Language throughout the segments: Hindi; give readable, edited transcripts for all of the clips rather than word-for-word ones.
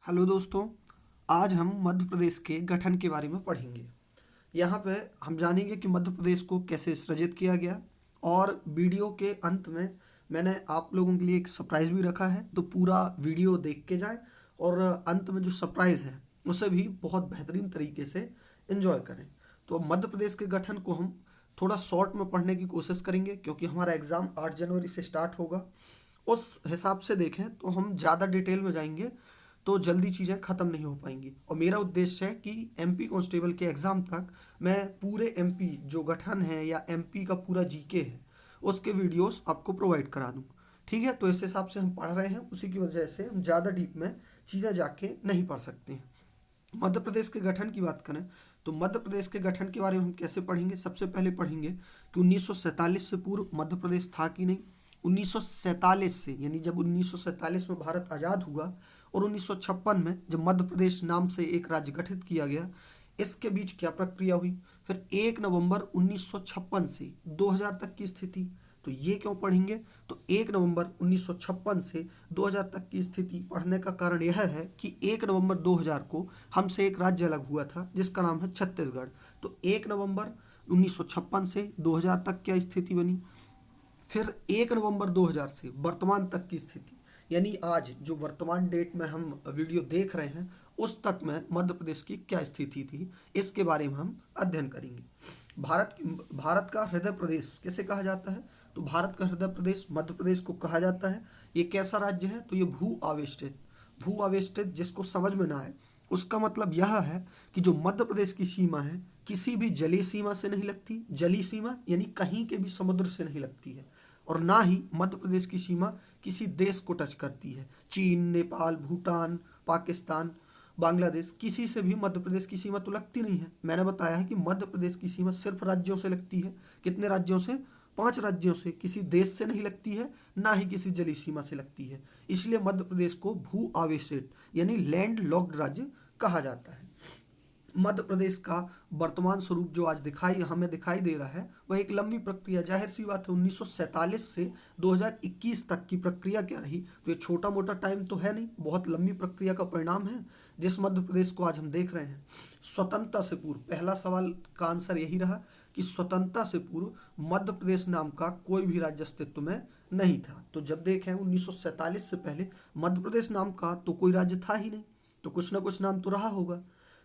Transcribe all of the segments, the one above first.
हेलो दोस्तों। आज हम मध्य प्रदेश के गठन के बारे में पढ़ेंगे। यहाँ पे हम जानेंगे कि मध्य प्रदेश को कैसे सृजित किया गया। और वीडियो के अंत में मैंने आप लोगों के लिए एक सरप्राइज़ भी रखा है, तो पूरा वीडियो देख के जाएं और अंत में जो सरप्राइज़ है उसे भी बहुत बेहतरीन तरीके से एंजॉय करें। तो मध्य प्रदेश के गठन को हम थोड़ा शॉर्ट में पढ़ने की कोशिश करेंगे, क्योंकि हमारा एग्ज़ाम 8 जनवरी से स्टार्ट होगा। उस हिसाब से देखें तो हम ज़्यादा डिटेल में जाएंगे तो जल्दी चीज़ें ख़त्म नहीं हो पाएंगी। और मेरा उद्देश्य है कि एमपी कांस्टेबल के एग्ज़ाम तक मैं पूरे एमपी जो गठन है या एमपी का पूरा जीके है उसके वीडियोस आपको प्रोवाइड करा दूँ। ठीक है, तो इस हिसाब से हम पढ़ रहे हैं, उसी की वजह से हम ज़्यादा डीप में चीज़ें जाके नहीं पढ़ सकते हैं। मध्य प्रदेश के गठन की बात करें तो मध्य प्रदेश के गठन के बारे में हम कैसे पढ़ेंगे। सबसे पहले पढ़ेंगे कि 1947 से पूर्व मध्य प्रदेश था कि नहीं। 1947 से यानी जब 1947 में भारत आज़ाद हुआ और 1956 में जब मध्य प्रदेश नाम से एक राज्य गठित किया गया, इसके बीच क्या प्रक्रिया हुई। फिर 1 नवंबर 1956 से 2000 तक की स्थिति, तो ये क्यों पढ़ेंगे। तो 1 नवंबर 1956 से 2000 तक की स्थिति पढ़ने का कारण यह है कि 1 नवंबर 2000 को हमसे एक राज्य अलग हुआ था जिसका नाम है छत्तीसगढ़। तो 1 नवंबर 1956 से 2000 तक क्या स्थिति बनी। फिर 1 नवंबर 2000 से वर्तमान तक की स्थिति, यानी आज जो वर्तमान डेट में हम वीडियो देख रहे हैं उस तक में मध्य प्रदेश की क्या स्थिति थी, इसके बारे में हम अध्ययन करेंगे। भारत का हृदय प्रदेश किसे कहा जाता है। तो भारत का हृदय प्रदेश मध्य प्रदेश को कहा जाता है। ये कैसा राज्य है, तो ये भू आवेष्टित जिसको समझ में ना आए उसका मतलब यह है कि जो मध्य प्रदेश की सीमा है किसी भी जलीय सीमा से नहीं लगती। जलीय सीमा यानी कहीं के भी समुद्र से नहीं लगती है। और ना ही मध्य प्रदेश की सीमा किसी देश को टच करती है। चीन, नेपाल, भूटान, पाकिस्तान, बांग्लादेश, किसी से भी मध्य प्रदेश की सीमा तो लगती नहीं है। मैंने बताया है कि मध्य प्रदेश की सीमा सिर्फ राज्यों से लगती है। कितने राज्यों से, 5 राज्यों से। किसी देश से नहीं लगती है, ना ही किसी जलीय सीमा से लगती है। इसलिए मध्य प्रदेश को भू आवेशित यानी लैंड लॉक्ड राज्य कहा जाता है। मध्य प्रदेश का वर्तमान स्वरूप जो आज हमें दिखाई दे रहा है वह एक लंबी प्रक्रिया, जाहिर सी बात है 1947 से 2021 तक की प्रक्रिया क्या रही। तो ये छोटा मोटा टाइम तो है नहीं, बहुत लंबी प्रक्रिया का परिणाम है जिस मध्य प्रदेश को आज हम देख रहे हैं। स्वतंत्रता से पूर्व, पहला सवाल का आंसर यही रहा कि स्वतंत्रता से पूर्व मध्य प्रदेश नाम का कोई भी राज्य अस्तित्व में नहीं था। तो जब देखें 1947 से पहले मध्य प्रदेश नाम का तो कोई राज्य था ही नहीं, तो कुछ ना कुछ नाम तो रहा होगा।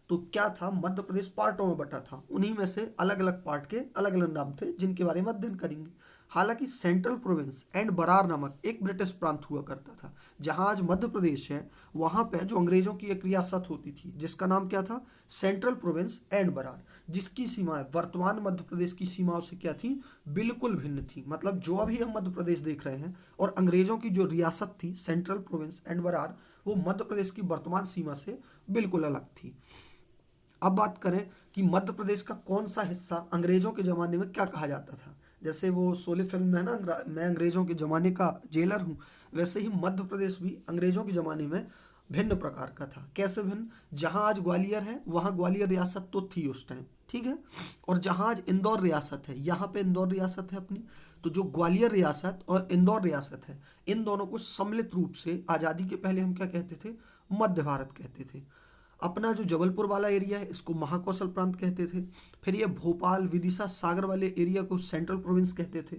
तो क्या था, मध्य प्रदेश पार्टों में बटा था, उन्हीं में से अलग अलग पार्ट के अलग अलग नाम थे जिनके बारे में अध्ययन करेंगे। हालांकि सेंट्रल प्रोविंस एंड बरार नामक एक ब्रिटिश प्रांत हुआ करता था। जहां आज मध्य प्रदेश है वहां पे जो अंग्रेजों की एक रियासत होती थी जिसका नाम क्या था, सेंट्रल प्रोविंस एंड बरार, जिसकी सीमाएं वर्तमान मध्य प्रदेश की सीमाओं से क्या थी, बिल्कुल भिन्न थी। मतलब जो अभी हम मध्य प्रदेश देख रहे हैं और अंग्रेजों की जो रियासत थी सेंट्रल प्रोविंस एंड बरार, वो मध्य प्रदेश की वर्तमान सीमा से बिल्कुल अलग थी। अब बात करें कि मध्य प्रदेश का कौन सा हिस्सा अंग्रेजों के ज़माने में क्या कहा जाता था। जैसे वो शोले फिल्म में है ना, मैं अंग्रेजों के ज़माने का जेलर हूँ, वैसे ही मध्य प्रदेश भी अंग्रेजों के ज़माने में भिन्न प्रकार का था। कैसे भिन्न, जहाँ आज ग्वालियर है वहाँ ग्वालियर रियासत तो थी उस टाइम, ठीक है। और जहाँ आज इंदौर रियासत है, यहाँ पे इंदौर रियासत है अपनी। तो जो ग्वालियर रियासत और इंदौर रियासत है, इन दोनों को सम्मिलित रूप से आज़ादी के पहले हम क्या कहते थे, मध्य भारत कहते थे। अपना जो जबलपुर वाला एरिया है इसको महाकौशल प्रांत कहते थे। फिर ये भोपाल, विदिशा, सागर वाले एरिया को सेंट्रल प्रोविंस कहते थे।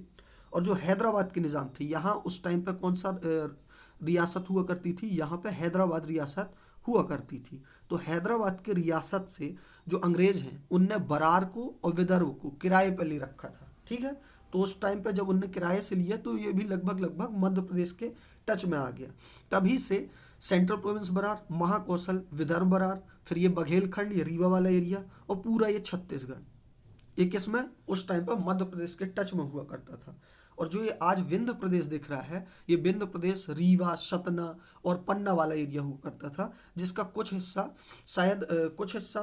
और जो हैदराबाद के निज़ाम थे, यहाँ उस टाइम पे कौन सा रियासत हुआ करती थी, यहाँ पे हैदराबाद रियासत हुआ करती थी। तो हैदराबाद के रियासत से जो अंग्रेज हैं उनने बरार को और विदर्भ को किराए पर ले रखा था, ठीक है। तो उस टाइम पे जब उनने किराए से लिया तो ये भी लगभग लगभग मध्य प्रदेश के टच में आ गया। तभी से सेंट्रल प्रोविंस बरार, महाकौशल, विदर्भ बरार, फिर ये बघेलखंड, ये रीवा वाला एरिया और पूरा ये छत्तीसगढ़, ये किस में, उस टाइम पर मध्य प्रदेश के टच में हुआ करता था। और जो ये आज विंध्य प्रदेश दिख रहा है, ये विंध्य प्रदेश रीवा, सतना और पन्ना वाला एरिया हुआ करता था, जिसका कुछ हिस्सा शायद कुछ हिस्सा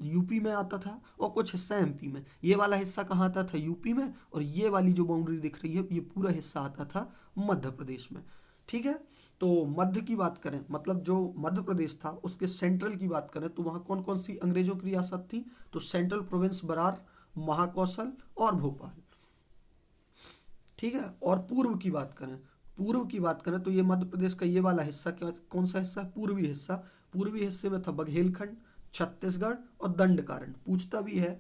यूपी में आता था और कुछ हिस्सा एमपी में। ये वाला हिस्सा कहाँ आता था, यूपी में। और ये वाली जो बाउंड्री दिख रही है ये पूरा हिस्सा आता था मध्य प्रदेश में, ठीक है। तो मध्य की बात करें, मतलब जो मध्य प्रदेश था उसके सेंट्रल की बात करें तो वहाँ कौन कौन सी अंग्रेजों की रियासत थी। तो सेंट्रल प्रोविंस बरार, महाकौशल और भोपाल, ठीक है। और पूर्व की बात करें पूर्व की बात करें तो ये मध्य प्रदेश का ये वाला हिस्सा क्या, कौन सा हिस्सा, पूर्वी हिस्सा। पूर्वी हिस्से में था बघेलखंड, छत्तीसगढ़ और दंडकारण्य। पूछता भी है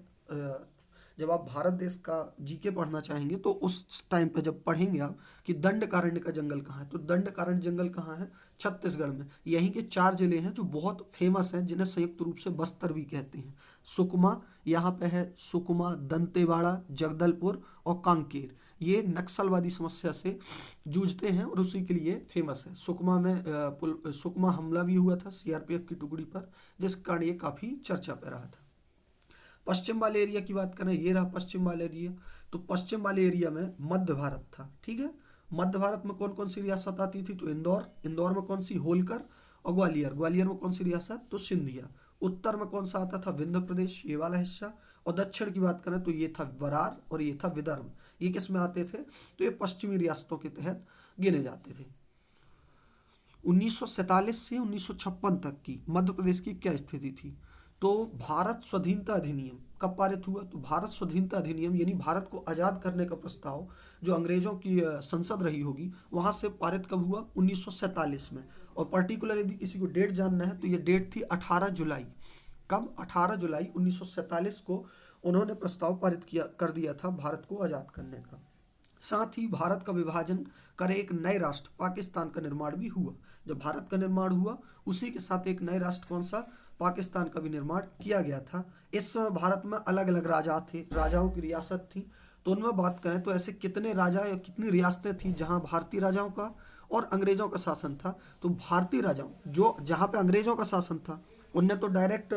जब आप भारत देश का जीके पढ़ना चाहेंगे तो उस टाइम पे जब पढ़ेंगे आप कि दंडकारण्य का जंगल कहाँ है, तो दंडकारण्य जंगल कहाँ है, छत्तीसगढ़ में। यहीं के 4 जिले हैं जो बहुत फेमस हैं, जिन्हें संयुक्त रूप से बस्तर भी कहते हैं। सुकमा, यहाँ पे है सुकमा, दंतेवाड़ा, जगदलपुर और कांकेर। ये नक्सलवादी समस्या से जूझते हैं और उसी के लिए फेमस है। सुकमा में सुकमा हमला भी हुआ था सीआरपीएफ की टुकड़ी पर, जिस कारण ये काफ़ी चर्चा पे रहा था। पश्चिम वाले एरिया की बात करें, ये रहा पश्चिम वाले एरिया। तो पश्चिम वाले एरिया में मध्य भारत था, ठीक है। मध्य भारत में कौन कौन सी रियासत आती थी, तो इंदौर, इंदौर में कौन सी, होलकर। और ग्वालियर, ग्वालियर में कौन सी रियासत, तो सिंधिया। उत्तर में कौन सा आता था, विंध्य प्रदेश, ये वाला हिस्सा। और दक्षिण की बात करें तो ये था बरार और ये था विदर्भ। ये किस में आते थे, तो ये पश्चिमी रियासतों के तहत गिने जाते थे। 1947 से 1956 तक की मध्य प्रदेश की क्या स्थिति थी, तो भारत स्वाधीनता अधिनियम कब पारित हुआ, तो भारत स्वाधीनता अधिनियम यानी भारत को आज़ाद करने का प्रस्ताव जो अंग्रेजों की संसद रही होगी वहाँ से पारित कब हुआ, 1947 में। और पर्टिकुलर यदि किसी को डेट जानना है तो ये डेट थी 18 जुलाई। कब, 18 जुलाई 1947 को उन्होंने प्रस्ताव पारित कर दिया था भारत को आज़ाद करने का। साथ ही भारत का विभाजन कर एक नए राष्ट्र पाकिस्तान का निर्माण भी हुआ। जब भारत का निर्माण हुआ उसी के साथ एक नए राष्ट्र कौन सा, पाकिस्तान का भी निर्माण किया गया था। इस समय भारत में अलग अलग राजा थे, राजाओं की रियासत थी। तो उनमें बात करें तो ऐसे कितने राजा या कितनी रियासतें थी जहां भारतीय राजाओं का और अंग्रेजों का शासन था, तो भारतीय राजाओं जो जहां पे अंग्रेजों का शासन था उनने तो डायरेक्ट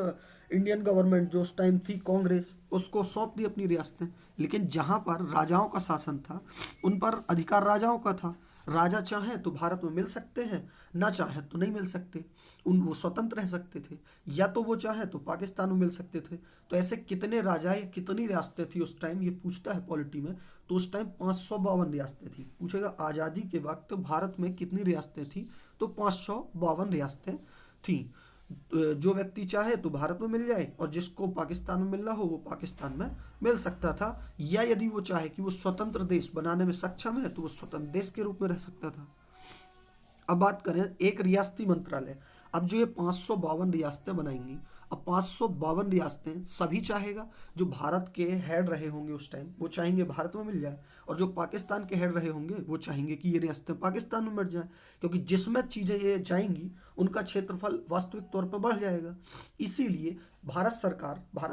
इंडियन गवर्नमेंट जो उस टाइम थी कांग्रेस, उसको सौंप दी अपनी रियासतें। लेकिन जहां पर राजाओं का शासन था उन पर अधिकार राजाओं का था। राजा चाहें तो भारत में मिल सकते हैं, ना चाहें तो नहीं मिल सकते। वो स्वतंत्र रह सकते थे, या तो वो चाहें तो पाकिस्तान में मिल सकते थे। तो ऐसे कितने राजा या कितनी रियासतें थी उस टाइम, ये पूछता है पॉलिटी में। तो उस टाइम 552 रियासतें थी। पूछेगा आज़ादी के वक्त भारत में कितनी रियासतें थी, तो 552 रियासतें थी। जो व्यक्ति चाहे तो भारत में मिल जाए और जिसको पाकिस्तान में मिलना हो वो पाकिस्तान में मिल सकता था। या यदि वो चाहे कि वो स्वतंत्र देश बनाने में सक्षम है तो वो स्वतंत्र देश के रूप में रह सकता था। अब बात करें एक रियासती मंत्रालय। अब जो ये 552 रियासतें बनाएंगी, अब 552 रियासतें सभी चाहेगा, जो भारत के हेड रहे होंगे उस टाइम वो चाहेंगे भारत में मिल जाए, और जो पाकिस्तान के हेड रहे होंगे वो चाहेंगे कि ये रियासतें पाकिस्तान में मिल जाए, क्योंकि जिसमें चीज़ें ये जाएंगी उनका क्षेत्रफल वास्तविक तौर पर बढ़ जाएगा। इसीलिए भारत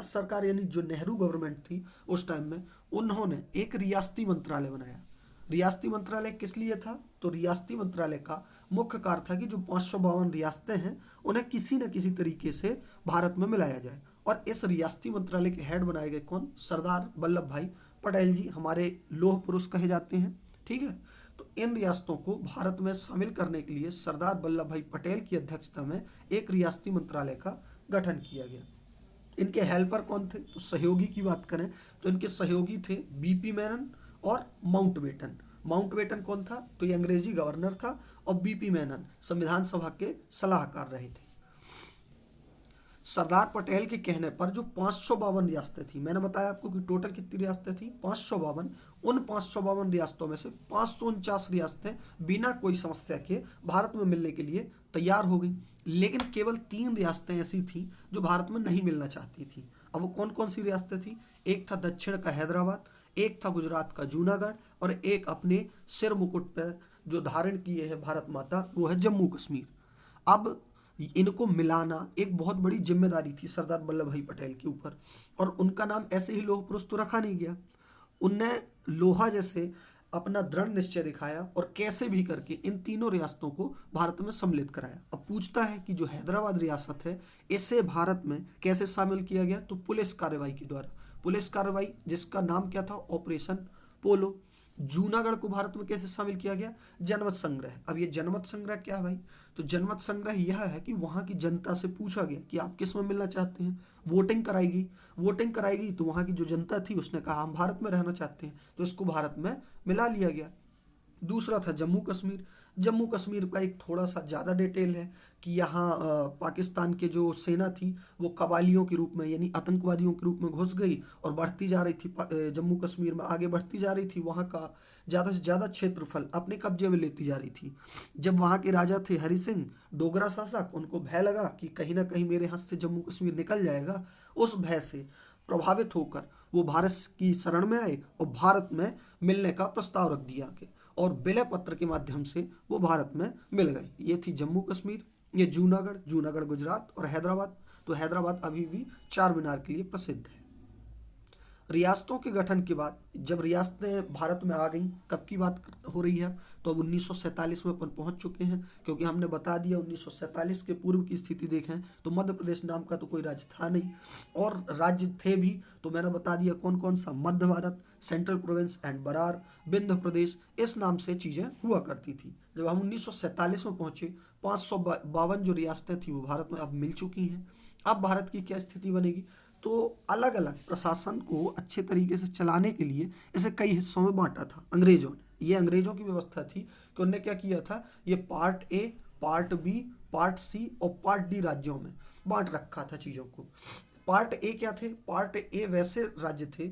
सरकार यानी जो नेहरू गवर्नमेंट थी उस टाइम में, उन्होंने एक रियासती मंत्रालय बनाया। रियासती मंत्रालय किस लिए था, तो रियासती मंत्रालय का मुख्य कार्य था कि जो 552 रियासतें हैं उन्हें किसी न किसी तरीके से भारत में मिलाया जाए। और इस रियासती मंत्रालय के हेड बनाए गए कौन, सरदार वल्लभ भाई पटेल जी, हमारे लौह पुरुष कहे जाते हैं, ठीक है। तो इन रियासतों को भारत में शामिल करने के लिए सरदार वल्लभ भाई पटेल की अध्यक्षता में एक रियासती मंत्रालय का गठन किया गया। इनके हेल्पर कौन थे, तो सहयोगी की बात करें तो इनके सहयोगी थे बीपी मेनन और माउंटबेटन। माउंटबेटन कौन था, तो ये अंग्रेजी गवर्नर था, और बीपी मेनन संविधान सभा के सलाहकार रहे थे। सरदार पटेल के कहने पर जो 552 रियासतें थी, मैंने बताया आपको कि टोटल कितनी रियासतें थी, 552। उन 552 रियासतों में से 549 रियासतें बिना कोई समस्या के भारत में मिलने के लिए तैयार हो गई। लेकिन केवल 3 रियासतें ऐसी थीं जो भारत में नहीं मिलना चाहती थी। अब वो कौन कौन सी रियासतें थी, एक था दक्षिण का हैदराबाद, एक था गुजरात का जूनागढ़, और एक अपने सिर मुकुट पर जो धारण किए है भारत माता वो है जम्मू कश्मीर। अब इनको मिलाना एक बहुत बड़ी जिम्मेदारी थी सरदार वल्लभ भाई पटेल के ऊपर, और उनका नाम ऐसे ही लौह पुरुष तो रखा नहीं गया। उनने लोहा जैसे अपना दृढ़ निश्चय दिखाया और कैसे भी करके इन तीनों रियासतों को भारत में सम्मिलित कराया। अब पूछता है कि जो हैदराबाद रियासत है इसे भारत में कैसे शामिल किया गया, तो पुलिस कार्रवाई के द्वारा। पुलिस कार्रवाई जिसका नाम क्या था, ऑपरेशन पोलो। जूनागढ़ को भारत में कैसे शामिल किया गया, जनमत संग्रह। अब ये जनमत संग्रह क्या है भाई, तो जनमत संग्रह यह है कि वहाँ की जनता से पूछा गया कि आप किस में मिलना चाहते हैं, वोटिंग कराएगी तो वहाँ की जो जनता थी उसने कहा हम भारत में रहना चाहते हैं, तो इसको भारत में मिला लिया गया। दूसरा था जम्मू कश्मीर। जम्मू कश्मीर का एक थोड़ा सा ज़्यादा डिटेल है कि यहाँ पाकिस्तान के जो सेना थी वो कबालियों के रूप में यानी आतंकवादियों के रूप में घुस गई और बढ़ती जा रही थी, जम्मू कश्मीर में आगे बढ़ती जा रही थी, वहाँ का ज़्यादा से ज़्यादा क्षेत्रफल अपने कब्जे में लेती जा रही थी। जब वहाँ के राजा थे हरि सिंह, डोगरा शासक, उनको भय लगा कि कहीं ना कहीं मेरे हाथ से जम्मू कश्मीर निकल जाएगा, उस भय से प्रभावित होकर वो भारत की शरण में आए और भारत में मिलने का प्रस्ताव रख दिया आगे, और विलय पत्र के माध्यम से वो भारत में मिल गए। ये थी जम्मू कश्मीर। ये जूनागढ़, जूनागढ़ गुजरात और हैदराबाद, तो हैदराबाद अभी भी चार मीनार के लिए प्रसिद्ध है। रियासतों के गठन के बाद जब रियासतें भारत में आ गईं, कब की बात हो रही है, तो अब 1947 में अपन पहुंच चुके हैं, क्योंकि हमने बता दिया 1947 के पूर्व की स्थिति देखें तो मध्य प्रदेश नाम का तो कोई राज्य था नहीं, और राज्य थे भी तो मैंने बता दिया कौन कौन सा, Madhya Bharat, central province and Berar, Vindhya Pradesh, इस नाम से चीज़ें हुआ करती थी। जब हम 1947 में पहुंचे, 552 जो रियासतें थी वो भारत में अब मिल चुकी हैं। अब भारत की क्या स्थिति बनेगी, तो अलग अलग प्रशासन को अच्छे तरीके से चलाने के लिए इसे कई हिस्सों में बांटा था अंग्रेजों ने। ये अंग्रेजों की व्यवस्था थी कि उन्होंने क्या किया था, ये part A, part B, part C और पार्ट डी राज्यों में बांट रखा था चीज़ों को। पार्ट ए क्या थे, पार्ट ए वैसे राज्य थे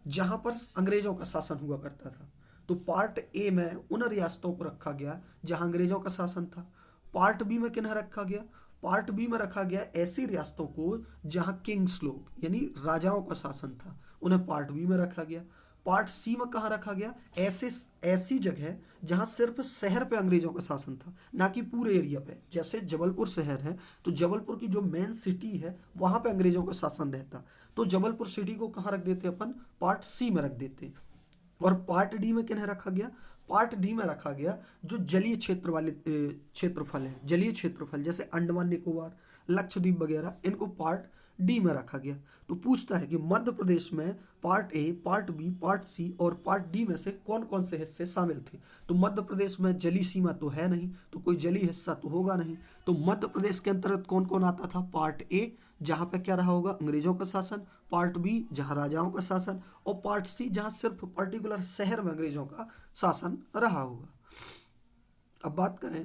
जहां पर अंग्रेजों का शासन हुआ करता था, तो पार्ट ए में उन रियासतों को रखा गया जहां अंग्रेजों का शासन था। पार्ट बी में किन्हें रखा गया, पार्ट बी में रखा गया ऐसी रियासतों को जहां किंग्स लोग यानी राजाओं का शासन था, उन्हें पार्ट बी में रखा गया। पार्ट सी में कहाँ रखा गया, ऐसी जगह जहां सिर्फ शहर पे अंग्रेजों का शासन था, ना कि पूरे एरिया पे। जैसे जबलपुर शहर है तो जबलपुर की जो मेन सिटी है वहां पे अंग्रेजों का शासन रहता, तो जबलपुर सिटी को कहाँ रख देते अपन, पार्ट सी में रख देते। और पार्ट डी में किन्हें रखा गया, पार्ट डी में रखा गया जो जलीय क्षेत्र वाले क्षेत्रफल है, जलीय क्षेत्रफल जैसे अंडमान निकोबार, लक्षद्वीप वगैरह, इनको पार्ट डी में रखा गया। तो पूछता है कि मध्य प्रदेश में part A, part B, part C और पार्ट डी में से कौन कौन से हिस्से शामिल थे। तो मध्य प्रदेश में जलीय सीमा तो है नहीं, तो कोई जलीय हिस्सा तो होगा नहीं। तो मध्य प्रदेश के अंतर्गत कौन कौन आता था, पार्ट ए जहाँ पे क्या रहा होगा, अंग्रेजों का शासन, पार्ट बी जहाँ राजाओं का शासन, और पार्ट सी जहाँ सिर्फ पर्टिकुलर शहर में अंग्रेजों का शासन रहा होगा। अब बात करें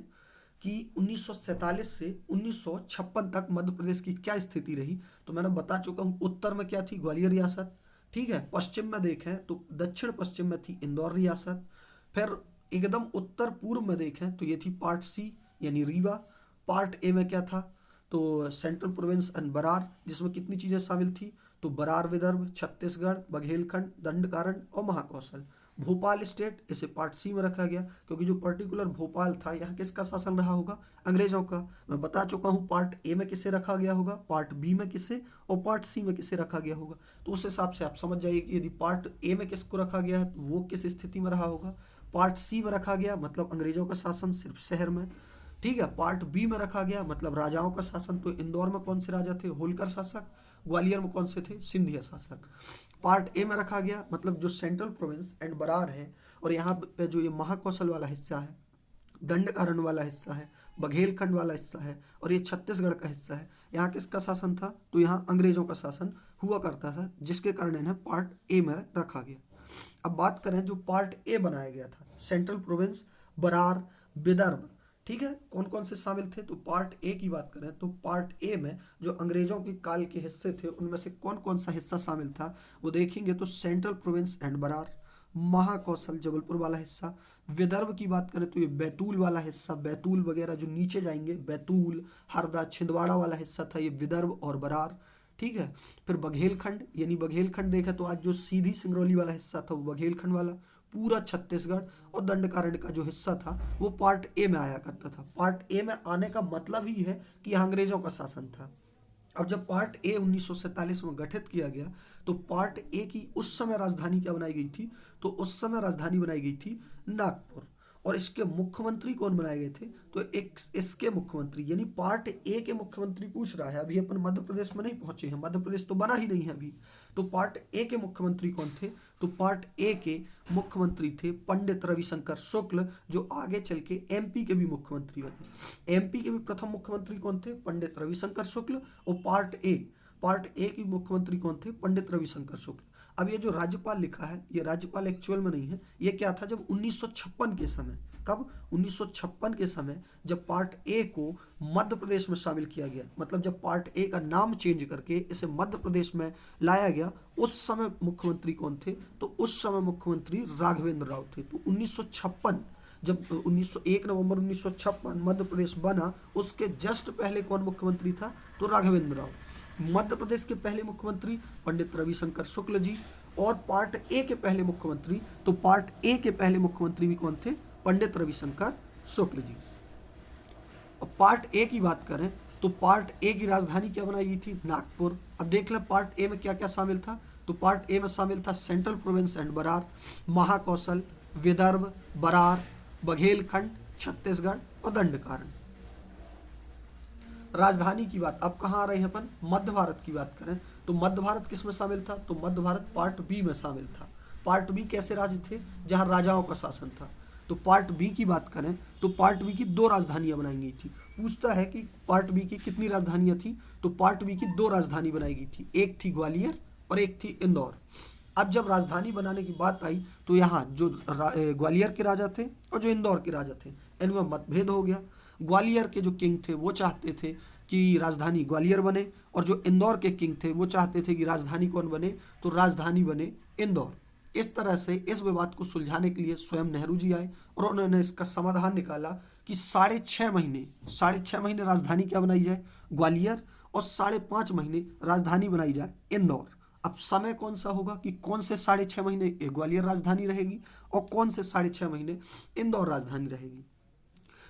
कि 1947 से 1956 तक मध्य प्रदेश की क्या स्थिति रही, तो मैंने बता चुका हूँ। उत्तर में क्या थी, ग्वालियर रियासत, ठीक है। पश्चिम में देखें तो दक्षिण पश्चिम में थी इंदौर रियासत। फिर एकदम उत्तर पूर्व में देखें तो ये थी पार्ट सी यानी रीवा। पार्ट ए में क्या था, तो सेंट्रल प्रोविंस एंड बरार, जिसमें कितनी चीज़ें शामिल थी, तो बरार विदर्भ, छत्तीसगढ़, बघेलखंड, दंडकारण्य और महाकौशल। भोपाल स्टेट इसे पार्ट सी में रखा गया, क्योंकि जो पर्टिकुलर भोपाल था यहाँ किसका शासन रहा होगा, अंग्रेजों का। मैं बता चुका हूँ पार्ट ए में किसे रखा गया होगा, पार्ट बी में किसे और पार्ट सी में किसे रखा गया होगा। तो उस हिसाब से आप समझ जाइए कि यदि पार्ट ए में किसको रखा गया है तो वो किस स्थिति में रहा होगा। पार्ट सी में रखा गया मतलब अंग्रेजों का शासन सिर्फ शहर में, ठीक है। पार्ट बी में रखा गया मतलब राजाओं का शासन, तो इंदौर में कौन से राजा थे, होलकर शासक। ग्वालियर में कौन से थे, सिंधिया शासक। पार्ट ए में रखा गया मतलब जो सेंट्रल प्रोविंस एंड बरार है, और यहाँ पे जो ये महाकौशल वाला हिस्सा है, दंडकारण्य वाला हिस्सा है, बघेलखंड वाला हिस्सा है और ये छत्तीसगढ़ का हिस्सा है, यहाँ किसका शासन था, तो यहाँ अंग्रेजों का शासन हुआ करता था, जिसके कारण इन्हें पार्ट ए में रखा गया। अब बात करें जो पार्ट ए बनाया गया था, सेंट्रल प्रोविंस, बरार, विदर्भ, ठीक है, कौन कौन से शामिल थे, तो पार्ट ए की बात करें तो पार्ट ए में जो अंग्रेजों के काल के हिस्से थे उनमें से कौन कौन सा हिस्सा शामिल था वो देखेंगे तो central province and Berar, Mahakoshal Jabalpur वाला हिस्सा। विदर्भ की बात करें तो ये बैतूल वाला हिस्सा, बैतूल वगैरह जो नीचे जाएंगे, बैतूल, हरदा, छिंदवाड़ा वाला हिस्सा था ये विदर्भ और बरार, ठीक है। फिर बघेलखंड यानी बघेलखंड देखा तो आज जो सीधी सिंगरौली वाला हिस्सा था वो बघेलखंड वाला, पूरा छत्तीसगढ़ और दंडकारण्य का जो हिस्सा था वो पार्ट ए में आया करता था। पार्ट ए में आने का मतलब ही है कि यहाँ अंग्रेजों का शासन था। अब जब पार्ट ए 1947 में गठित किया गया तो पार्ट ए की उस समय राजधानी क्या बनाई गई थी, तो उस समय राजधानी बनाई गई थी नागपुर। और इसके मुख्यमंत्री कौन बनाए गए थे, तो एक इसके मुख्यमंत्री यानी पार्ट ए के मुख्यमंत्री पूछ रहा है, अभी अपन मध्य प्रदेश में नहीं पहुंचे हैं, मध्य प्रदेश तो बना ही नहीं है अभी। तो पार्ट ए के मुख्यमंत्री कौन थे, तो पार्ट ए के मुख्यमंत्री थे पंडित रविशंकर शुक्ल, जो आगे चल के एमपी के भी मुख्यमंत्री बने। एमपी के भी प्रथम मुख्यमंत्री कौन थे, पंडित रविशंकर शुक्ल। और पार्ट ए की मुख्यमंत्री कौन थे, पंडित रविशंकर शुक्ल। अब ये जो राज्यपाल लिखा है ये राज्यपाल एक्चुअल में नहीं है, ये क्या था, जब 1956 के समय कब? 1956 के समय, जब पार्ट ए को मध्य प्रदेश में शामिल किया गया, मतलब जब पार्ट ए का नाम चेंज करके इसे मध्य प्रदेश में लाया गया, उस समय मुख्यमंत्री कौन थे? तो उस समय मुख्यमंत्री राघवेंद्र राव थे। तो 1956, जब 1 नवंबर 1956 मध्य प्रदेश बना, उसके जस्ट पहले कौन मुख्यमंत्री था? तो राघवेंद्र राव। मध्य प्रदेश के पहले मुख्यमंत्री पंडित रविशंकर शुक्ल जी। और पार्ट ए के पहले मुख्यमंत्री, तो पार्ट ए के पहले मुख्यमंत्री भी कौन थे? पंडित रविशंकर शुक्ल जी। अब पार्ट ए की बात करें तो पार्ट ए की राजधानी क्या बनाई गई थी? नागपुर। अब देख लें पार्ट ए में क्या क्या शामिल था। तो पार्ट ए में शामिल था central province and Berar, Mahakoshal, Vidarbha, Berar, Baghelkhand, Chhattisgarh और दंडकारण्य। राजधानी की बात, अब कहाँ आ रहे हैं अपन? मध्य भारत की बात करें तो मध्य भारत किस में शामिल था? तो मध्य भारत पार्ट बी में शामिल था। पार्ट बी कैसे राज्य थे? जहां राजाओं का शासन था। तो पार्ट बी की बात करें तो पार्ट बी की 2 राजधानियां बनाई गई थी। पूछता है कि पार्ट बी की कितनी राजधानियां थी? तो पार्ट बी की 2 राजधानी बनाई गई थी, एक थी ग्वालियर और एक थी इंदौर। अब जब राजधानी बनाने की बात आई तो यहाँ जो ग्वालियर के राजा थे और जो इंदौर के राजा थे, इनमें मतभेद हो गया। ग्वालियर के जो किंग थे वो चाहते थे कि राजधानी ग्वालियर बने, और जो इंदौर के किंग थे वो चाहते थे कि राजधानी कौन बने? तो राजधानी बने इंदौर। इस तरह से इस विवाद को सुलझाने के लिए स्वयं नेहरू जी आए और उन्होंने इसका समाधान निकाला कि 6.5 महीने राजधानी क्या बनाई जाए? ग्वालियर, और 5.5 महीने राजधानी बनाई जाए इंदौर। अब समय कौन सा होगा कि कौन से 6.5 महीने ग्वालियर राजधानी रहेगी और कौन से 6.5 महीने इंदौर राजधानी रहेगी?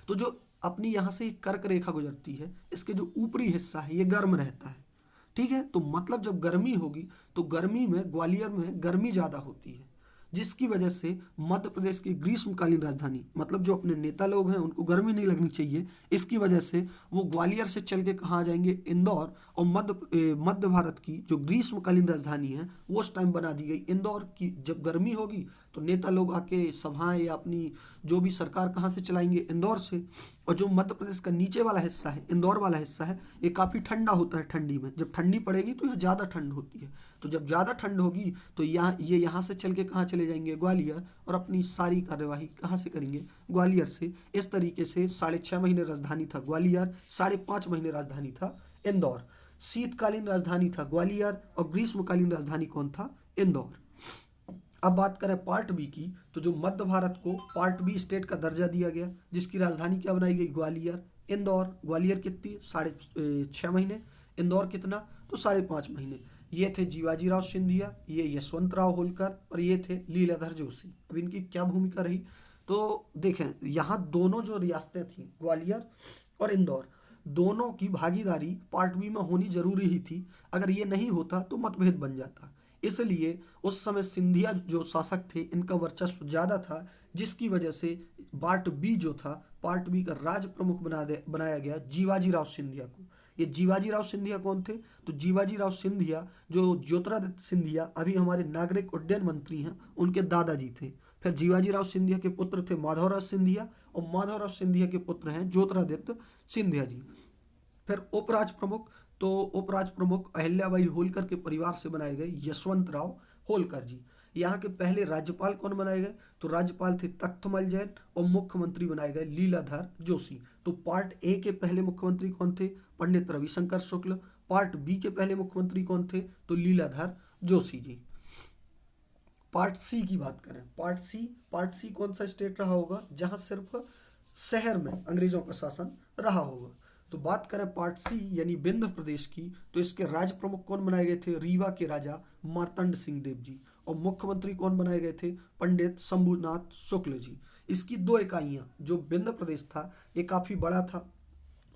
तो जो अपनी यहाँ से एक कर्क रेखा गुजरती है, इसके जो ऊपरी हिस्सा है ये गर्म रहता है, ठीक है। तो मतलब जब गर्मी होगी तो गर्मी में ग्वालियर में गर्मी ज़्यादा होती है, जिसकी वजह से मध्य प्रदेश की ग्रीष्मकालीन राजधानी, मतलब जो अपने नेता लोग हैं उनको गर्मी नहीं लगनी चाहिए, इसकी वजह से वो ग्वालियर से चल के कहाँ आ जाएंगे? इंदौर। और मध्य भारत की जो ग्रीष्मकालीन राजधानी है वो उस टाइम बना दी गई इंदौर की। जब गर्मी होगी तो नेता लोग आके सभाएं या अपनी जो भी सरकार कहाँ से चलाएंगे? इंदौर से। और जो मध्य प्रदेश का नीचे वाला हिस्सा है, इंदौर वाला हिस्सा है, ये काफ़ी ठंडा होता है ठंडी में। जब ठंडी पड़ेगी तो यहाँ ज़्यादा ठंड होती है, तो जब ज़्यादा ठंड होगी तो यहाँ से चल के कहाँ चले जाएंगे? ग्वालियर, और अपनी सारी कार्यवाही कहाँ से करेंगे? ग्वालियर से। इस तरीके से 6.5 महीने राजधानी था ग्वालियर, 5.5 महीने राजधानी था इंदौर। शीतकालीन राजधानी था ग्वालियर और ग्रीष्मकालीन राजधानी कौन था? इंदौर। अब बात करें पार्ट बी की, तो जो मध्य भारत को पार्ट बी स्टेट का दर्जा दिया गया, जिसकी राजधानी क्या बनाई गई? ग्वालियर। इंदौर, ग्वालियर कितनी? 6.5 महीने, इंदौर कितना? तो 5.5 महीने। ये थे जीवाजीराव सिंधिया, ये यशवंतराव होलकर और ये थे लीलाधर जोशी। अब इनकी क्या भूमिका रही? तो देखें यहाँ दोनों जो रियासतें थीं, ग्वालियर और इंदौर, दोनों की भागीदारी पार्ट बी में होनी जरूरी ही थी। अगर ये नहीं होता तो मतभेद बन जाता। इसलिए उस समय सिंधिया जो शासक थे इनका वर्चस्व ज़्यादा था, जिसकी वजह से पार्ट बी जो था, पार्ट बी का राज प्रमुख बनाया गया जीवाजीराव सिंधिया को। ये जीवाजीराव सिंधिया कौन थे? तो जीवाजीराव सिंधिया जो ज्योतिरादित्य सिंधिया अभी हमारे नागरिक उड्डयन मंत्री हैं, उनके दादाजी थे। फिर जीवाजीराव सिंधिया के पुत्र थे माधवराव सिंधिया, और माधवराव सिंधिया के पुत्र हैं ज्योतिरादित्य सिंधिया जी। फिर उपराज प्रमुख, तो उपराज प्रमुख अहिल्याबाई होलकर के परिवार से बनाए गए यशवंतराव होलकर जी। यहाँ के पहले राज्यपाल कौन बनाए गए? तो राज्यपाल थे तख्तमल जैन, और मुख्यमंत्री बनाए गए लीलाधर जोशी। तो पार्ट ए के पहले मुख्यमंत्री कौन थे? पंडित रविशंकर शुक्ल। पार्ट बी के पहले मुख्यमंत्री कौन थे? तो लीलाधर जोशी जी। पार्ट सी की बात करें, पार्ट सी कौन सा स्टेट रहा होगा जहां सिर्फ शहर में अंग्रेजों का शासन रहा होगा? तो बात करें पार्ट सी यानी विंध्य प्रदेश की, तो इसके राज्य प्रमुख कौन बनाए गए थे? रीवा के राजा मार्तंड सिंह देव जी। और मुख्यमंत्री कौन बनाए गए थे? पंडित शंभुनाथ शुक्ल जी। इसकी 2 इकाइयां, जो विंध्य प्रदेश था ये काफी बड़ा था।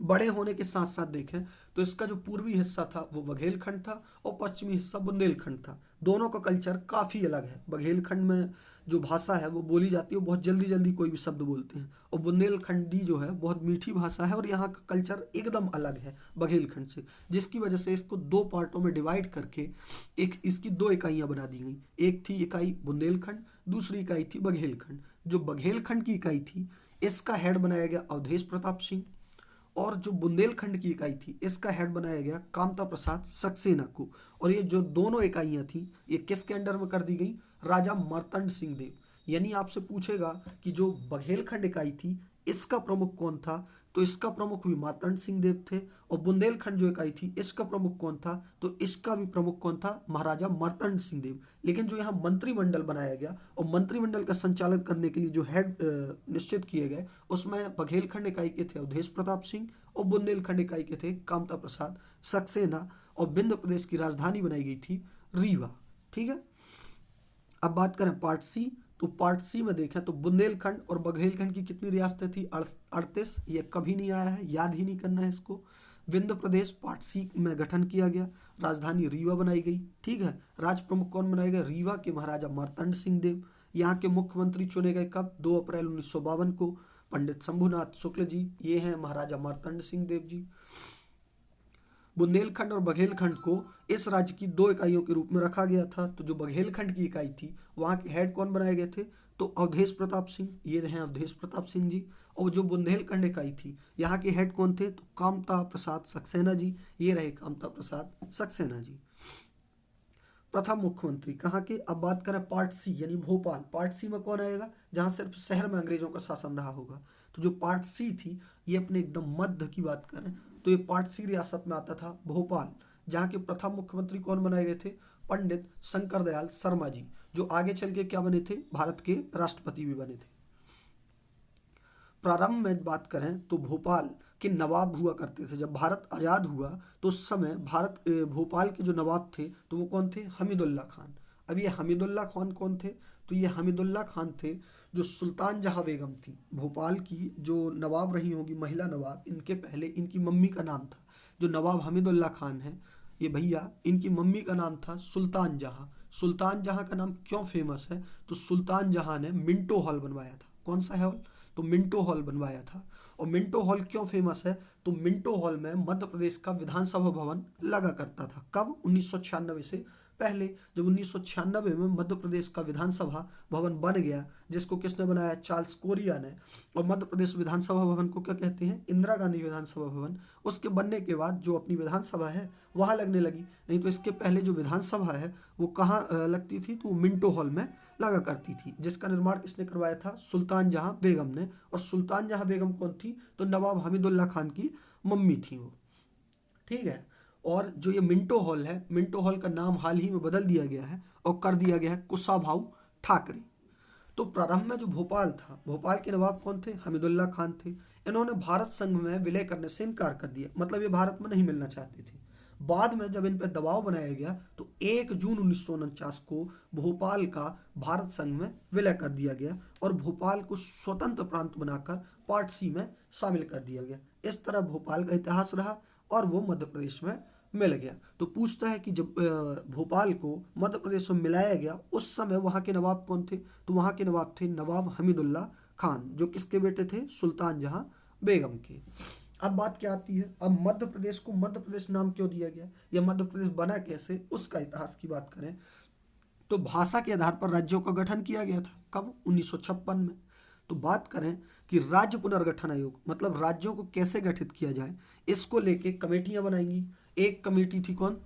बड़े होने के साथ साथ देखें तो इसका जो पूर्वी हिस्सा था वो बघेलखंड था और पश्चिमी हिस्सा बुंदेलखंड था। दोनों का कल्चर काफ़ी अलग है। बघेलखंड में जो भाषा है वो बोली जाती है, वो बहुत जल्दी जल्दी कोई भी शब्द बोलते हैं, और बुंदेलखंडी जो है बहुत मीठी भाषा है, और यहाँ का कल्चर एकदम अलग है बघेलखंड से, जिसकी वजह से इसको 2 पार्टों में डिवाइड करके इसकी 2 इकाइयाँ बना दी गई। एक थी इकाई बुंदेलखंड, दूसरी इकाई थी बघेलखंड। जो बघेलखंड की इकाई थी इसका हेड बनाया गया अवधेश प्रताप सिंह, और जो बुंदेलखंड की इकाई थी इसका हेड बनाया गया कामता प्रसाद सक्सेना को। और ये जो दोनों इकाइयां थी ये किसके अंडर में कर दी गई? राजा मार्तंड सिंह देव यानी आपसे पूछेगा कि जो बघेलखंड इकाई थी इसका प्रमुख कौन था, तो इसका प्रमुख भी मार्तंड सिंह देव थे। और बुंदेलखंड जो इकाई थी इसका प्रमुख कौन था, तो इसका भी प्रमुख कौन था, महाराजा मार्तंड सिंह देव। लेकिन जो यहाँ मंत्रिमंडल बनाया गया और मंत्रिमंडल का संचालन करने के लिए जो हेड निश्चित किए गए, उसमें बघेलखंड इकाई के थे अवधेश प्रताप सिंह और बुंदेलखंड इकाई के थे कामता प्रसाद सक्सेना। और विंध्य प्रदेश की राजधानी बनाई गई थी रीवा। ठीक है, अब बात करें पार्ट सी, तो पार्ट सी में देखें तो बुंदेलखंड और बघेलखंड की कितनी रियासतें थी, 38। ये कभी नहीं आया है, याद ही नहीं करना है इसको। विंध्य प्रदेश पार्ट सी में गठन किया गया, राजधानी रीवा बनाई गई। ठीक है, राज प्रमुख कौन बनाए गए, रीवा के महाराजा मार्तंड सिंह देव। यहाँ के मुख्यमंत्री चुने गए कब, 2 अप्रैल 1952 को, पंडित शंभुनाथ शुक्ल जी। ये हैं महाराजा मार्तंड सिंह देव जी। बुंदेलखंड और बघेलखंड को इस राज्य की 2 इकाइयों के रूप में रखा गया था। तो जो बघेलखंड की इकाई थी वहाँ के हेड कौन बनाए गए थे, तो अवधेश प्रताप सिंह, ये हैं अवधेश प्रताप सिंह जी। और जो बुंदेलखंड इकाई थी यहाँ के हेड कौन थे, तो कामता प्रसाद सक्सेना जी, ये रहे कामता प्रसाद सक्सेना जी। प्रथम मुख्यमंत्री कहाँ के, अब बात करें पार्ट सी यानी भोपाल। पार्ट सी में कौन आएगा, जहाँ सिर्फ शहर में अंग्रेजों का शासन रहा होगा। तो जो पार्ट सी थी ये अपने एकदम मध्य की बात करें तो ये पार्ट सी रियासत में आता था भोपाल, जहाँ के प्रथम मुख्यमंत्री कौन बनाए गए थे, पंडित शंकर दयाल शर्मा जी, जो आगे चल के क्या बने थे, भारत के राष्ट्रपति भी बने थे। प्रारंभ में बात करें तो भोपाल के नवाब हुआ करते थे। जब भारत आज़ाद हुआ तो उस समय भोपाल के जो नवाब थे तो वो कौन थे, हमीदुल्ला खान। अब ये हमीदुल्ला खान कौन थे, तो ये हमीदुल्ला खान थे जो सुल्तान जहाँ बेगम थी भोपाल की जो नवाब रही होगी, महिला नवाब, इनके पहले इनकी मम्मी का नाम था, जो नवाब हमीदुल्ला खान है ये भैया, इनकी मम्मी का नाम था सुल्तान जहाँ। सुल्तान जहाँ का नाम क्यों फेमस है, तो सुल्तान जहाँ ने मिंटो हॉल बनवाया था। कौन सा हॉल, तो मिंटो हॉल बनवाया था। और मिंटो हॉल क्यों फेमस है, तो मिंटो हॉल में मध्य प्रदेश का विधानसभा भवन लगा करता था। कब, 1996 से पहले, जब 1996 में मध्य प्रदेश का विधानसभा भवन बन गया, जिसको किसने बनाया, चार्ल्स कोरिया ने। और मध्य प्रदेश विधानसभा भवन को क्या कहते हैं, इंदिरा गांधी विधानसभा भवन। उसके बनने के बाद जो अपनी विधानसभा है वहाँ लगने लगी, नहीं तो इसके पहले जो विधानसभा है वो कहाँ लगती थी, तो वो मिंटो हॉल में लगा करती थी, जिसका निर्माण किसने करवाया था, सुल्तान जहाँ बेगम ने। और सुल्तान जहाँ बेगम कौन थी, तो नवाब हमीदुल्ला खान की मम्मी थी वो। ठीक है, और जो ये मिंटो हॉल है, मिंटो हॉल का नाम हाल ही में बदल दिया गया है और कर दिया गया है कुशाभाऊ ठाकरे। तो प्रारंभ में जो भोपाल था, भोपाल के नवाब कौन थे, हमीदुल्ला खान थे। इन्होंने भारत संघ में विलय करने से इनकार कर दिया, मतलब ये भारत में नहीं मिलना चाहते थे। बाद में जब इन पर दबाव बनाया गया तो 1 जून 1949 को भोपाल का भारत संघ में विलय कर दिया गया और भोपाल को स्वतंत्र प्रांत बनाकर पार्ट सी में शामिल कर दिया गया। इस तरह भोपाल का इतिहास रहा और वो मध्य प्रदेश में मिल गया। तो पूछता है कि जब भोपाल को मध्य प्रदेश में मिलाया गया उस समय वहाँ के नवाब कौन थे, तो वहाँ के नवाब थे नवाब हमीदुल्ला खान, जो किसके बेटे थे, सुल्तान जहाँ बेगम के। अब बात क्या आती है, अब मध्य प्रदेश को मध्य प्रदेश नाम क्यों दिया गया या मध्य प्रदेश बना कैसे, उसका इतिहास की बात करें तो भाषा के आधार पर राज्यों का गठन किया गया था। कब, 1956 में। तो बात करें कि राज्य पुनर्गठन आयोग मतलब राज्यों को कैसे गठित किया जाए, इसको लेके कमेटियां बनाएंगी। एक कमेटी थी कौन,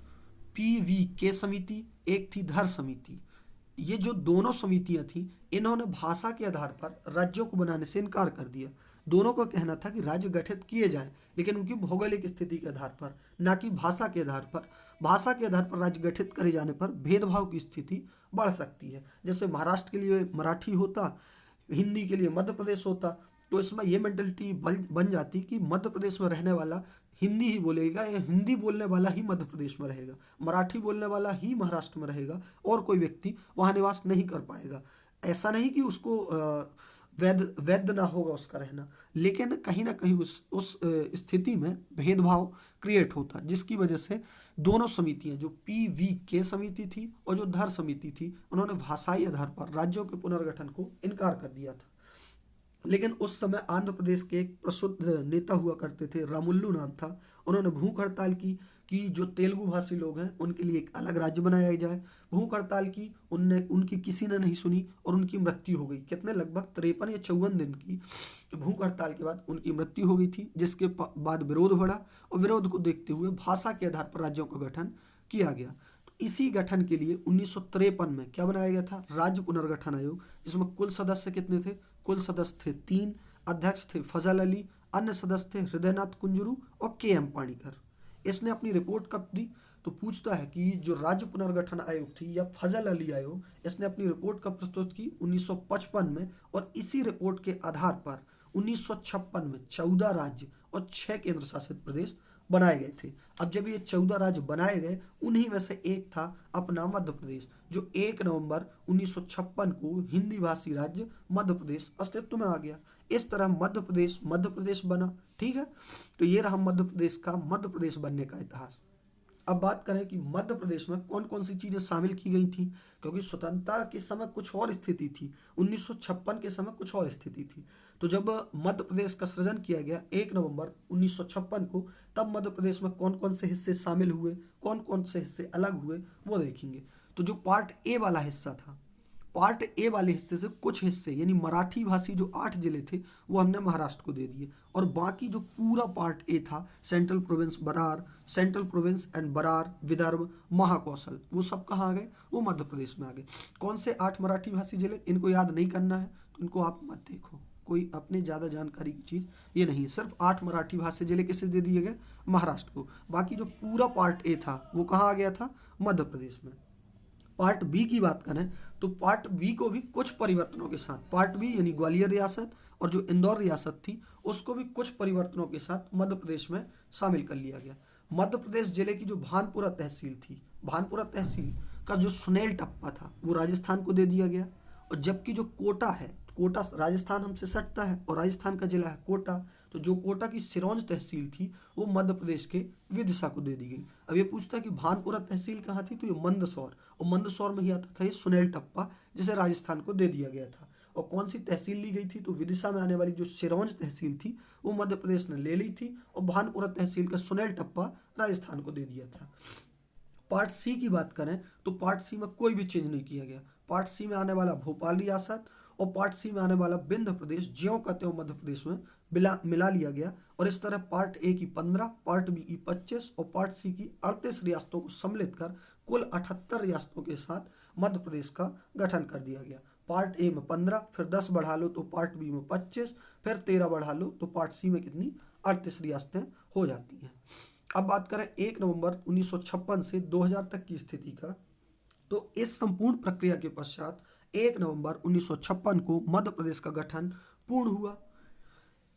PVK समिति, एक थी धर समिति। ये जो दोनों समितियां थी इन्होंने भाषा के आधार पर राज्यों को बनाने से इनकार कर दिया। दोनों का कहना था कि राज्य गठित किए जाएं लेकिन उनकी भौगोलिक स्थिति के आधार पर, ना कि भाषा के आधार पर। भाषा के आधार पर राज्य गठित करे जाने पर भेदभाव की स्थिति बढ़ सकती है। जैसे महाराष्ट्र के लिए मराठी होता, हिंदी के लिए मध्य प्रदेश होता, तो इसमें ये मेंटलिटी बन जाती कि मध्य प्रदेश में रहने वाला हिंदी ही बोलेगा या हिंदी बोलने वाला ही मध्य प्रदेश में रहेगा, मराठी बोलने वाला ही महाराष्ट्र में रहेगा और कोई व्यक्ति वहाँ निवास नहीं कर पाएगा। ऐसा नहीं कि उसको वैध ना होगा उसका रहना, लेकिन कहीं ना कहीं उस स्थिति में भेदभाव क्रिएट होता, जिसकी वजह से दोनों समितियां, जो PVK समिति थी और जो धर समिति थी, उन्होंने भाषाई आधार पर राज्यों के पुनर्गठन को इनकार कर दिया था। लेकिन उस समय आंध्र प्रदेश के एक प्रसिद्ध नेता हुआ करते थे, रामुल्लू नाम था। उन्होंने भूख हड़ताल की कि जो तेलुगु भाषी लोग हैं उनके लिए एक अलग राज्य बनाया जाए। भूख हड़ताल की, उनकी किसी ने नहीं सुनी और उनकी मृत्यु हो गई। कितने, लगभग 53 या 54 दिन की भूख हड़ताल के बाद उनकी मृत्यु हो गई थी, जिसके बाद विरोध बढ़ा और विरोध को देखते हुए भाषा के आधार पर राज्यों का गठन किया गया। तो इसी गठन के लिए 1953 में क्या बनाया गया था, राज्य पुनर्गठन आयोग, जिसमें कुल सदस्य कितने थे, कुल सदस्य थे 3, अध्यक्ष थे फजल अली, अन्य सदस्य थे हृदयनाथ कुंजरू और के एम पाणिकर। इसने अपनी रिपोर्ट कब दी, तो पूछता है कि जो राज्य पुनर्गठन आयोग थी या फजल अली आयोग, इसने अपनी रिपोर्ट कब प्रस्तुत की, 1955 में, और इसी रिपोर्ट के आधार पर 1956 में 14 राज्य और 6 केंद्र शासित प्रदेश बनाए गए थे। अब जब ये 14 राज्य बनाए गए, उन्हीं में से एक था अपना मध्य प्रदेश, जो 1 नवंबर 1956 को हिंदी भाषी राज्य मध्य प्रदेश अस्तित्व में आ गया। इस तरह मध्य प्रदेश बना। ठीक है, तो ये रहा मध्य प्रदेश का मध्य प्रदेश बनने का इतिहास। अब बात करें कि मध्य प्रदेश में कौन कौन सी चीज़ें शामिल की गई थी, क्योंकि स्वतंत्रता के समय कुछ और स्थिति थी, 1956 के समय कुछ और स्थिति थी। तो जब मध्य प्रदेश का सृजन किया गया 1 नवंबर 1956 को, तब मध्य प्रदेश में कौन कौन से हिस्से शामिल हुए, कौन कौन से हिस्से अलग हुए, वो देखेंगे। तो जो पार्ट ए वाला हिस्सा था, पार्ट ए वाले हिस्से से कुछ हिस्से यानी मराठी भाषी जो 8 जिले थे वो हमने महाराष्ट्र को दे दिए, और बाकी जो पूरा पार्ट ए था, central province and Berar, Vidarbha, Mahakoshal, वो सब कहाँ आ गए, वो मध्य प्रदेश में आ गए। कौन से 8 मराठी भाषी जिले, इनको याद नहीं करना है तो इनको आप मत देखो, कोई अपने ज़्यादा जानकारी की चीज़ ये नहीं है। सिर्फ 8 मराठी भाषी जिले किसे दे दिए गए, महाराष्ट्र को। बाकी जो पूरा पार्ट ए था वो कहाँ आ गया था, मध्य प्रदेश में। पार्ट बी की बात करें तो पार्ट बी को भी कुछ परिवर्तनों के साथ, पार्ट बी यानी ग्वालियर रियासत और जो इंदौर रियासत थी उसको भी कुछ परिवर्तनों के साथ मध्य प्रदेश में शामिल कर लिया गया। मध्य प्रदेश जिले की जो भानपुरा तहसील थी, भानपुरा तहसील का जो सुनेल टप्पा था वो राजस्थान को दे दिया गया, और जबकि जो कोटा है, कोटा राजस्थान हमसे सटता है और राजस्थान का जिला है कोटा, तो जो कोटा की सिरौंज तहसील थी वो मध्य प्रदेश के विदिशा को दे दी गई। अब ये पूछता है कि भानपुरा तहसील कहाँ थी, तो ये मंदसौर, और मंदसौर में ही आता था ये सुनेल टप्पा, जिसे राजस्थान को दे दिया गया था। और कौन सी तहसील ली गई थी, तो विदिशा में आने वाली जो सिरौंज तहसील थी वो मध्य प्रदेश ने ले ली थी, और भानपुरा तहसील का सुनेल टप्पा राजस्थान को दे दिया था। पार्ट सी की बात करें तो पार्ट सी में कोई भी चेंज नहीं किया गया। पार्ट सी में आने वाला भोपाल रियासत और पार्ट सी में आने वाला विंध्य प्रदेश ज्यों का त्यों मध्य प्रदेश में मिला लिया गया, और इस तरह पार्ट ए की 15, पार्ट बी की 25 और पार्ट सी की 38 रियासतों को सम्मिलित कर कुल 78 रियासतों के साथ मध्य प्रदेश का गठन कर दिया गया। पार्ट ए में 15, फिर 10 बढ़ा लो तो पार्ट बी में 25, फिर 13 बढ़ा लो तो पार्ट सी में कितनी, 38 रियासतें हो जाती हैं। अब बात करें 1 नवंबर 1956 से 2000 तक की स्थिति का, तो इस संपूर्ण प्रक्रिया के पश्चात 1 नवंबर 1956 को मध्य प्रदेश का गठन पूर्ण हुआ।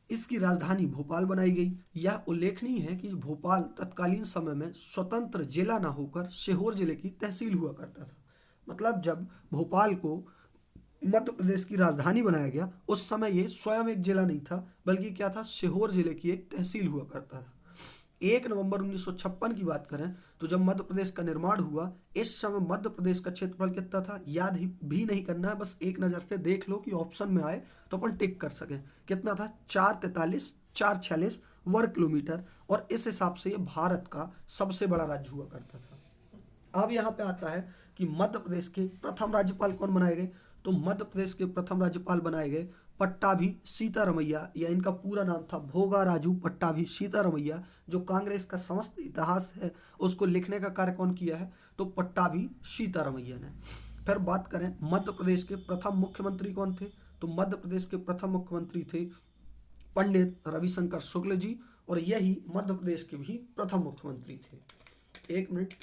इसकी राजधानी भोपाल बनाई गई। यह उल्लेखनीय है कि भोपाल तत्कालीन समय में स्वतंत्र जिला न होकर सीहोर जिले की तहसील हुआ करता था। मतलब जब भोपाल को मध्य प्रदेश की राजधानी बनाया गया उस समय ये स्वयं एक जिला नहीं था, बल्कि क्या था, सीहोर जिले की एक तहसील हुआ करता था। 1 नवंबर 1956 की बात करें तो जब मध्य प्रदेश का निर्माण हुआ, इस समय मध्य प्रदेश का क्षेत्रफल कितना था, याद ही भी नहीं करना है, बस एक नज़र से देख लो कि ऑप्शन में आए तो अपन टिक कर सकें। कितना था, 443 वर्ग किलोमीटर, और इस हिसाब से ये भारत का सबसे बड़ा राज्य हुआ करता था। अब यहाँ पे आता है कि मध्य प्रदेश के प्रथम राज्यपाल कौन बनाए गए, तो मध्य प्रदेश के प्रथम राज्यपाल बनाए गए पट्टाभी सीतारमैया, या इनका पूरा नाम था भोगाराजू पट्टाभी सीतारमैया। जो कांग्रेस का समस्त इतिहास है उसको लिखने का कार्य कौन किया है, तो पट्टाभी सीतारमैया ने। फिर बात करें मध्य प्रदेश के प्रथम मुख्यमंत्री कौन थे, तो मध्य प्रदेश के प्रथम मुख्यमंत्री थे पंडित रविशंकर शुक्ल जी, और यही मध्य प्रदेश के भी प्रथम मुख्यमंत्री थे। एक मिनट,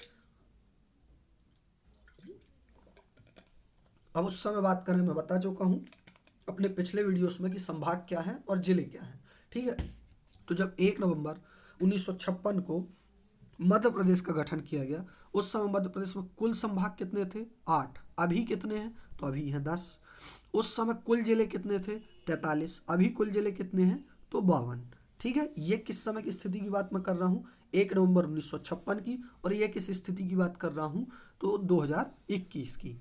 अब उस समय बात करें, मैं बता चुका हूँ अपने पिछले वीडियोस में कि संभाग क्या है और जिले क्या है। ठीक है, तो जब 1 नवंबर 1956 को मध्य प्रदेश का गठन किया गया, उस समय मध्य प्रदेश में कुल संभाग कितने थे, 8। अभी कितने हैं, तो अभी हैं 10। उस समय कुल जिले कितने थे, 43। अभी कुल जिले कितने हैं, तो 52। ठीक है, ये किस समय की स्थिति की बात मैं कर रहा हूँ, 1 नवंबर 1956 की, और ये किस स्थिति की बात कर रहा हूँ, तो 2021 की।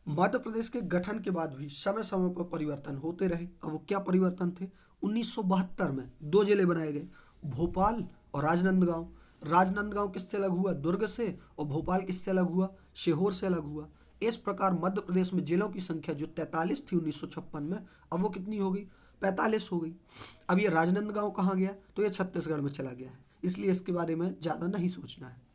मध्य प्रदेश के गठन के बाद भी समय समय पर परिवर्तन होते रहे। अब वो क्या परिवर्तन थे, 1972 में 2 जिले बनाए गए, भोपाल और राजनांदगांव। राजनांदगांव किससे अलग हुआ, दुर्ग से, और भोपाल किससे अलग हुआ, सीहोर से अलग हुआ। इस प्रकार मध्य प्रदेश में जिलों की संख्या जो 43 थी 1956 में, अब वो कितनी हो गई, 45 हो गई। अब ये राजनांदगांव कहाँ गया, तो ये छत्तीसगढ़ में चला गया है, इसलिए इसके बारे में ज़्यादा नहीं सोचना है।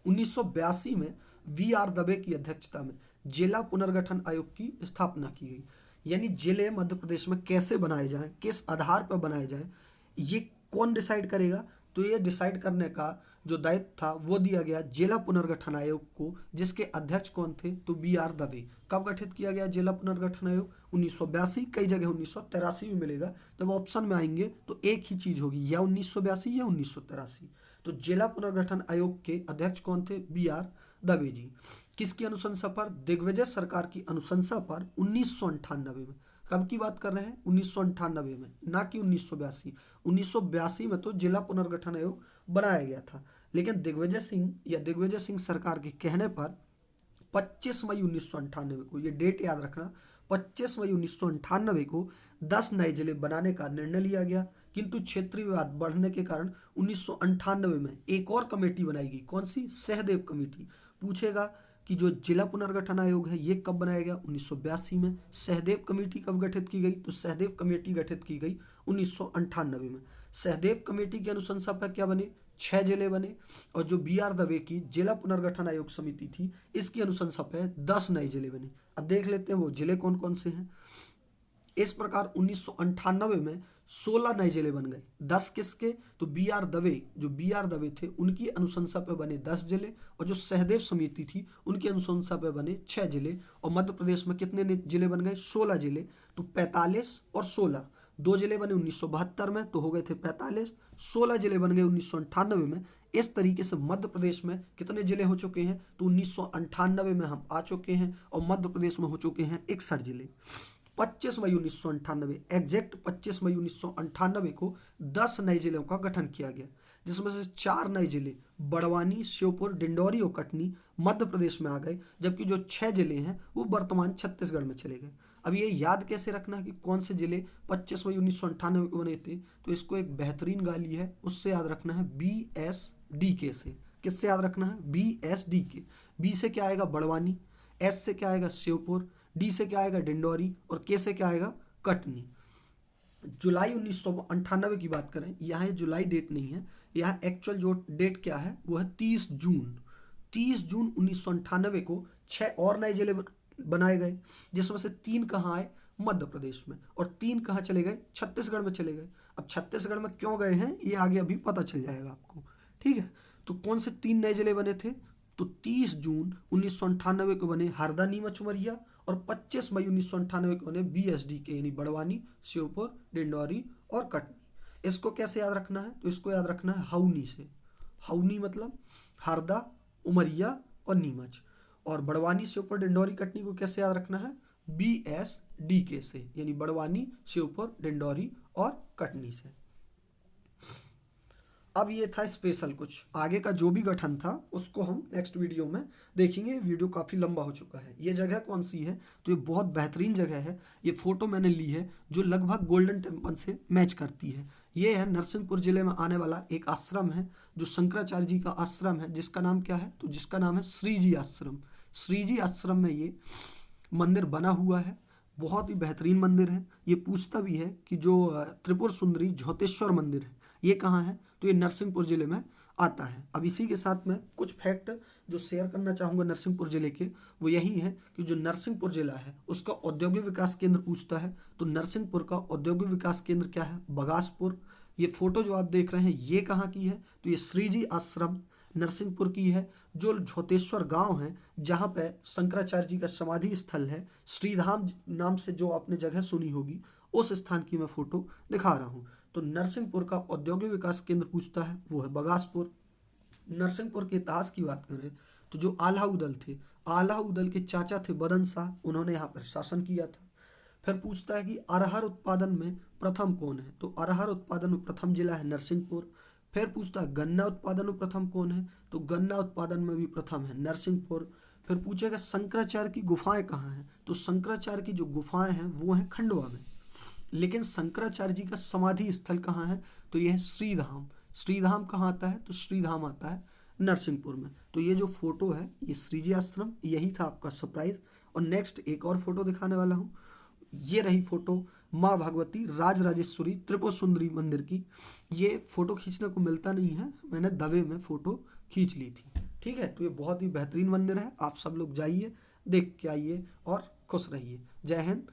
1982 में वी आर दवे की अध्यक्षता में जिला पुनर्गठन आयोग की स्थापना की गई। यानी जिले मध्य प्रदेश में कैसे बनाए जाएं, किस आधार पर बनाए जाएं, ये कौन डिसाइड करेगा? तो ये डिसाइड करने का जो दायित्व था वो दिया गया जिला पुनर्गठन आयोग को, जिसके अध्यक्ष कौन थे? तो बी आर दवे। कब गठित किया गया जिला पुनर्गठन आयोग? 1982, कई जगह 1983 भी मिलेगा। जब ऑप्शन में आएंगे तो एक ही चीज होगी, या 1982 या 1983। तो जिला पुनर्गठन आयोग के अध्यक्ष कौन थे? बी आर दवे जी। किसकी अनुशंसा पर? दिग्विजय सरकार की अनुशंसा पर 1998 में। कब की बात कर रहे हैं? 1998 में, ना कि 1982। 1982 में तो जिला पुनर्गठन आयोग बनाया गया था, लेकिन दिग्विजय सिंह या दिग्विजय सिंह सरकार के कहने पर 25 मई 1998 को, ये डेट याद रखना, 25 मई 1998 को 10 नए जिले बनाने का निर्णय लिया गया। किंतु क्षेत्रीय विवाद बढ़ने के कारण 1998 में एक और कमेटी बनाई गई। कौन सी? सहदेव कमेटी। पूछेगा कि जो जिला पुनर्गठन आयोग है ये कब बनाया गया? 1982 में। सहदेव कमेटी कब गठित की गई? तो सहदेव कमेटी गठित की गई 1998 में। सहदेव कमेटी की अनुशंसा पर क्या बने? 6 जिले बने। और जो बी आर दवे की जिला पुनर्गठन आयोग समिति थी, इसकी अनुशंसा पर 10 नए जिले बने। अब देख लेते हैं वो जिले कौन कौन से हैं। इस प्रकार 1998 में 16 नए जिले बन गए। 10 किसके? तो बी आर दवे, जो बी आर दवे थे उनकी अनुशंसा पे बने 10 जिले, और जो सहदेव समिति थी उनकी अनुशंसा पे बने 6 जिले। और मध्य प्रदेश में कितने जिले बन गए? 16 जिले। तो 45 और 16, 2 जिले बने 1972 में, तो हो गए थे 45। 16 जिले बन गए 1998 में। इस तरीके से मध्य प्रदेश में कितने जिले हो चुके हैं? तो 1998 में हम आ चुके हैं, और मध्य प्रदेश में हो चुके हैं 61 जिले। 25 मई 1998, एग्जैक्ट 25 मई 1998 को 10 नए जिलों का गठन किया गया, जिसमें से 4 नए जिले बड़वानी, श्योपुर, डिंडौरी और कटनी मध्य प्रदेश में आ गए, जबकि जो 6 जिले हैं वो वर्तमान छत्तीसगढ़ में चले गए। अब ये याद कैसे रखना है कि कौन से जिले 25 मई 1998 को बने थे? तो इसको एक बेहतरीन गाली है, उससे याद रखना है BSDK से। किससे याद रखना है? BSDK। बी से क्या आएगा? बड़वानी। एस से क्या आएगा? श्योपुर। डी से क्या आएगा? डिंडौरी। और के से क्या आएगा? कटनी। जुलाई 1998 की बात करें, यहाँ जुलाई डेट नहीं है, यहाँ एक्चुअल जो डेट क्या है वो है 30 जून। 30 जून 1998 को 6 और नए जिले बनाए गए, जिसमें से 3 कहाँ आए? मध्य प्रदेश में। और 3 कहाँ चले गए? छत्तीसगढ़ में चले गए। अब छत्तीसगढ़ में क्यों गए हैं ये आगे अभी पता चल जाएगा आपको, ठीक है। तो कौन से 3 नए जिले बने थे? तो 30 जून 1998 को बने हरदा, नीमच, उमरिया, और 25 मई 1998 को बने BSDK, यानी बड़वानी, श्योपुर, डिंडौरी और कटनी। इसको कैसे याद रखना है? तो इसको याद रखना है हौनी से। हौनी मतलब हरदा, उमरिया और नीमच। और बड़वानी, श्योपुर, डिंडौरी, कटनी को कैसे याद रखना है? BSDK से, यानी बड़वानी, श्योपुर, डिंडौरी और कटनी से। अब ये था स्पेशल कुछ, आगे का जो भी गठन था उसको हम नेक्स्ट वीडियो में देखेंगे। वीडियो काफ़ी लंबा हो चुका है। ये जगह कौन सी है? तो ये बहुत बेहतरीन जगह है। ये फोटो मैंने ली है जो लगभग गोल्डन टेम्पल से मैच करती है। ये है नरसिंहपुर जिले में आने वाला एक आश्रम है, जो शंकराचार्य जी का आश्रम है, जिसका नाम क्या है? तो जिसका नाम है श्रीजी आश्रम। श्रीजी आश्रम में ये मंदिर बना हुआ है, बहुत ही बेहतरीन मंदिर है। ये पूछता भी है कि जो त्रिपुर सुंदरी झोतेश्वर मंदिर है ये कहाँ है? तो ये नरसिंहपुर जिले में आता है। अब इसी के साथ में कुछ फैक्ट जो शेयर करना चाहूँगा नरसिंहपुर जिले के, वो यही है कि जो नरसिंहपुर जिला है उसका औद्योगिक विकास केंद्र पूछता है, तो नरसिंहपुर का औद्योगिक विकास केंद्र क्या है? बगासपुर। ये फोटो जो आप देख रहे हैं ये कहाँ की है? तो ये श्रीजी आश्रम नरसिंहपुर की है। जो झोतेश्वर गांव है जहाँ पे शंकराचार्य जी का समाधि स्थल है, श्रीधाम नाम से जो आपने जगह सुनी होगी, उस स्थान की मैं फोटो दिखा रहा हूँ। तो नरसिंहपुर का औद्योगिक विकास केंद्र पूछता है, वो है बगासपुर। नरसिंहपुर के इतिहास की बात करें तो जो आल्हा उदल थे, आल्हा उदल के चाचा थे बदन शाह, उन्होंने यहाँ पर शासन किया था। फिर पूछता है कि अरहर उत्पादन में प्रथम कौन है? तो अरहर उत्पादन में प्रथम जिला है नरसिंहपुर। फिर पूछता है गन्ना उत्पादन में प्रथम कौन है? तो गन्ना उत्पादन में भी प्रथम है नरसिंहपुर। फिर पूछेगा शंकराचार्य की गुफाएं कहाँ हैं? तो शंकराचार्य की जो गुफाएं हैं वो हैं खंडवा में। लेकिन शंकराचार्य जी का समाधि स्थल कहाँ है? तो यह है श्रीधाम। श्रीधाम कहाँ आता है? तो श्रीधाम आता है नरसिंहपुर में। तो ये जो फोटो है ये श्रीजी आश्रम, यही था आपका सरप्राइज। और नेक्स्ट एक और फोटो दिखाने वाला हूँ। ये रही फोटो माँ भगवती राजराजेश्वरी त्रिपुर सुंदरी मंदिर की। ये फोटो खींचने को मिलता नहीं है, मैंने दवे में फोटो खींच ली थी। ठीक है, तो ये बहुत ही बेहतरीन मंदिर है, आप सब लोग जाइए, देख के आइए और खुश रहिए। जय हिंद।